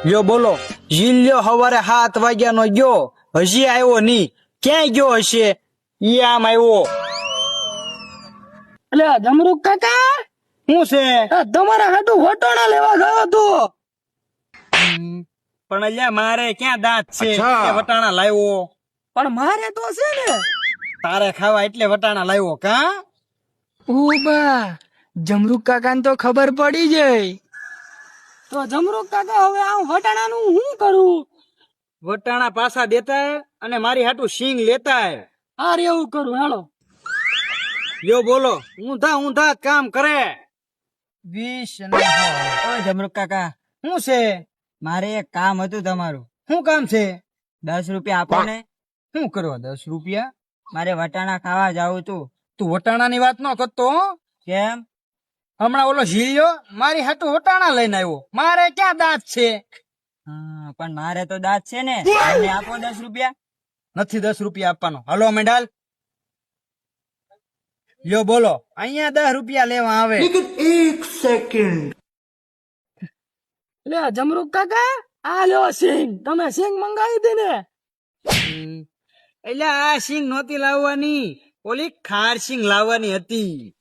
લ્યો બોલો. જીલ્યો હવારે 7 વાગ્યાનો ગયો, હજી આવ્યો નહીં. ક્યાંય ગયો હશે? ઈ આમ આવ્યો. એટલે જમરૂક કાકા શું છે? તમારા હાટુ વટોણા લેવા ગયો તો. પણ અલ્યા મારે ક્યાં દાંત છે અચ્છા. કે વટાણા લાવ્યો? પણ મારે તો છે ને. તારે ખાવા એટલે વટાણા લાવ્યો કા? ઉબા જમરૂક કાકા ને તો ખબર પડી જાય. તો જમરૂક કાકા હવે આ વટાણા નું શું કરું? વટાણા પાછા દેતા હે અને મારી હાટુ સિંગ લેતા હે. આ રે એવું કરું હાલો. લ્યો બોલો. ઊંધા ઊંધા જ કામ કરે. 20 ઓય જમરૂક કાકા, શું છે? મારે એક કામ હતું તમારું. શું કામ છે? 10 રૂપિયા આપો ને. શું કરવા 10 રૂપિયા? મારે વટાણા ખાવા જાવું તું. તું વટાણાની વાત ન કરતો હો. કેમ? હમણાં ઓલો ઝીલ્યો મારી હાટુ વટાણા લઈને આવ્યો. મારે ક્યાં દાંત છે? પણ મારે તો દાંત છે ને. મને આપો 10 રૂપિયા. નથી 10 રૂપિયા આપવાનો. હાલો મેડાલ. લ્યો બોલો. અહીંયા 10 રૂપિયા લેવા આવે. લે જમરૂક કાકા આ લ્યો સિંગ. તમે સિંગ મંગાવી દે ને. એટલે આ સિંગ નહોતી લાવવાની, ઓલી ખાર સિંગ લાવવાની હતી.